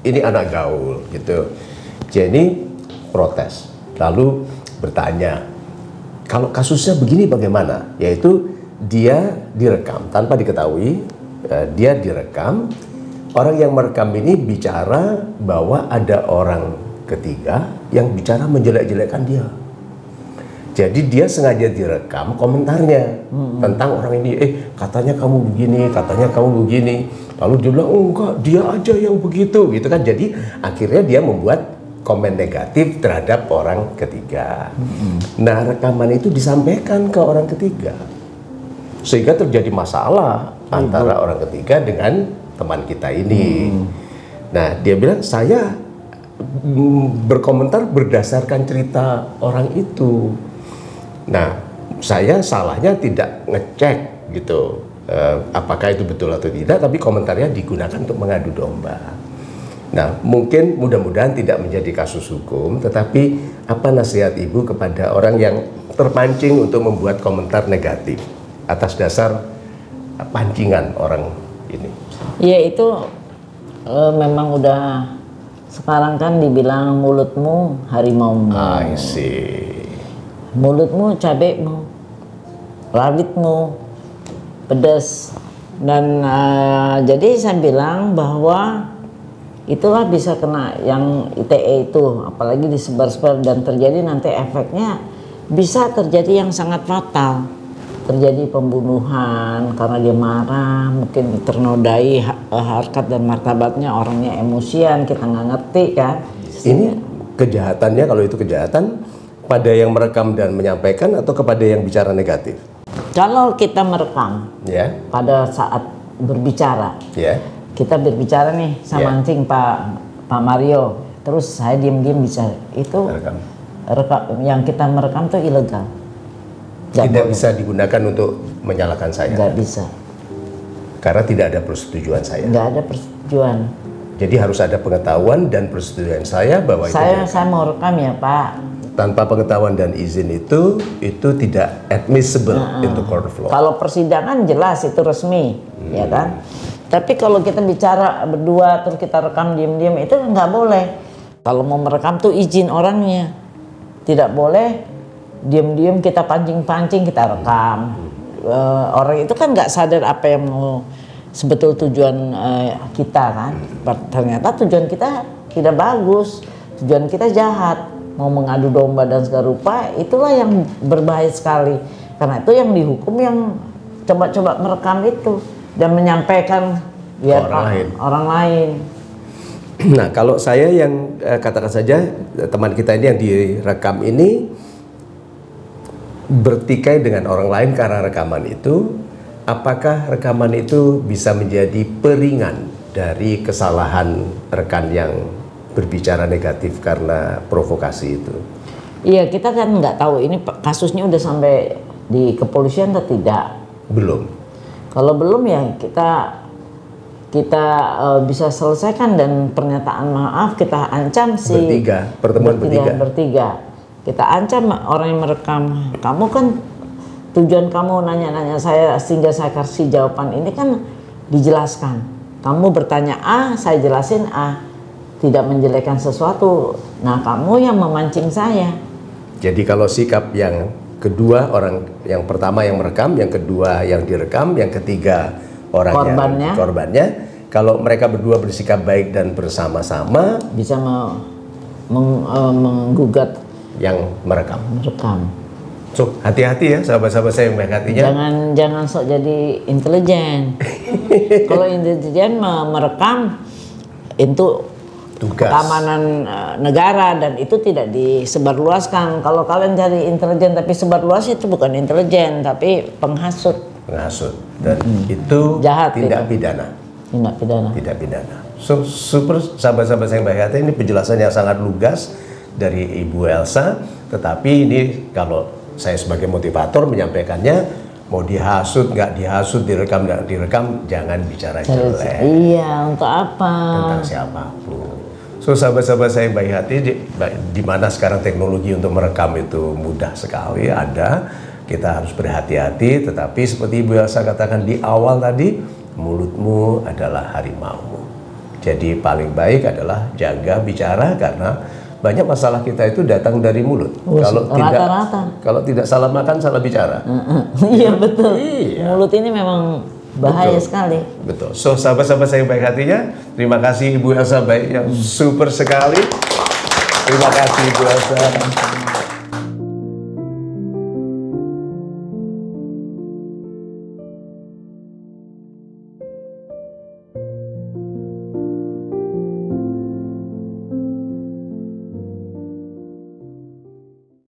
ini anak gaul gitu. Jenny protes, lalu bertanya, kalau kasusnya begini bagaimana? Yaitu dia direkam tanpa diketahui, dia direkam. Orang yang merekam ini bicara bahwa ada orang ketiga yang bicara menjelek-jelekkan dia. Jadi dia sengaja direkam komentarnya tentang orang ini. Katanya kamu begini, katanya kamu begini. Lalu dia bilang, oh enggak, dia aja yang begitu, gitu kan. Jadi akhirnya dia membuat komen negatif terhadap orang ketiga. Nah, rekaman itu disampaikan ke orang ketiga, sehingga terjadi masalah antara orang ketiga dengan teman kita ini. Nah, dia bilang, saya berkomentar berdasarkan cerita orang itu. Nah, saya salahnya tidak ngecek gitu, apakah itu betul atau tidak, tapi komentarnya digunakan untuk mengadu domba. Nah, mungkin mudah-mudahan tidak menjadi kasus hukum, tetapi apa nasihat Ibu kepada orang yang terpancing untuk membuat komentar negatif atas dasar pancingan orang ini? Ya itu memang udah sekarang kan dibilang mulutmu harimaumu. I see. Mulutmu cabekmu, rawitmu pedas. Dan jadi saya bilang bahwa itulah bisa kena yang ITE itu, apalagi disebar-sebar dan terjadi nanti efeknya bisa terjadi yang sangat fatal. Terjadi pembunuhan karena dia marah, mungkin ternodai harkat dan martabatnya, orangnya emosian, kita nggak ngerti kan. Ini kejahatannya, kalau itu kejahatan, pada yang merekam dan menyampaikan atau kepada yang bicara negatif? Kalau kita merekam, pada saat berbicara, kita berbicara nih sama mancing Pak Mario, terus saya diam-diam bicara, itu yang kita merekam itu ilegal. Tidak bisa digunakan untuk menyalahkan saya? Nggak bisa. Karena tidak ada persetujuan saya? Nggak ada persetujuan. Jadi harus ada pengetahuan dan persetujuan saya bahwa saya mau rekam ya Pak. Tanpa pengetahuan dan izin itu tidak admissible into court of law. Kalau persidangan jelas itu resmi, ya kan. Tapi kalau kita bicara berdua terus kita rekam diam-diam itu nggak boleh. Kalau mau merekam tuh izin orangnya, tidak boleh diam-diam kita pancing-pancing kita rekam. Orang itu kan nggak sadar apa yang mau sebetul tujuan kita kan. Ternyata tujuan kita tidak bagus, tujuan kita jahat. Mau mengadu domba dan segala rupa, itulah yang berbahaya sekali. Karena itu yang dihukum yang coba-coba merekam itu dan menyampaikan biar orang lain. Nah, kalau saya yang katakan saja teman kita ini yang direkam ini bertikai dengan orang lain karena rekaman itu, apakah rekaman itu bisa menjadi peringan dari kesalahan rekan yang berbicara negatif karena provokasi itu? Iya, kita kan nggak tahu ini kasusnya udah sampai di kepolisian atau tidak. Belum. Kalau belum ya kita bisa selesaikan dan pernyataan maaf kita ancam si pertemuan bertiga. Kita ancam orang yang merekam. Kamu kan tujuan kamu nanya-nanya saya sehingga saya kasih jawaban ini kan dijelaskan. Kamu bertanya A, saya jelasin A. Tidak menjelekkan sesuatu. Nah, kamu yang memancing saya. Jadi kalau sikap yang kedua, orang yang pertama yang merekam, yang kedua yang direkam, yang ketiga orang korbannya, kalau mereka berdua bersikap baik dan bersama-sama bisa menggugat yang merekam. So, hati-hati ya sahabat-sahabat saya yang baik hatinya. Jangan sok jadi intelijen. Kalau intelijen merekam itu tugas keamanan negara dan itu tidak disebarluaskan. Kalau kalian cari intelijen tapi sebarluas itu bukan intelijen tapi penghasut. Dan itu jahat, tindak pidana. Tidak pidana. So, super sahabat-sahabat saya yang baik hati, ini penjelasan yang sangat lugas dari Ibu Elsa. Tetapi ini kalau saya sebagai motivator menyampaikannya, mau dihasut nggak dihasut, direkam nggak direkam, jangan bicara jelek. Iya, untuk apa? Tentang siapapun. So, sahabat-sahabat saya yang baik hati, di mana sekarang teknologi untuk merekam itu mudah sekali ada, kita harus berhati-hati. Tetapi seperti Ibu Elsa katakan di awal tadi, mulutmu adalah harimaumu. Jadi paling baik adalah jaga bicara, karena banyak masalah kita itu datang dari mulut. Kalau tidak salah makan, salah bicara. Iya betul. Iya. Mulut ini memang bahaya sekali. Betul. So sahabat-sahabat saya yang baik hatinya, terima kasih Ibu Elsa baik yang super sekali. Terima kasih Ibu Elsa.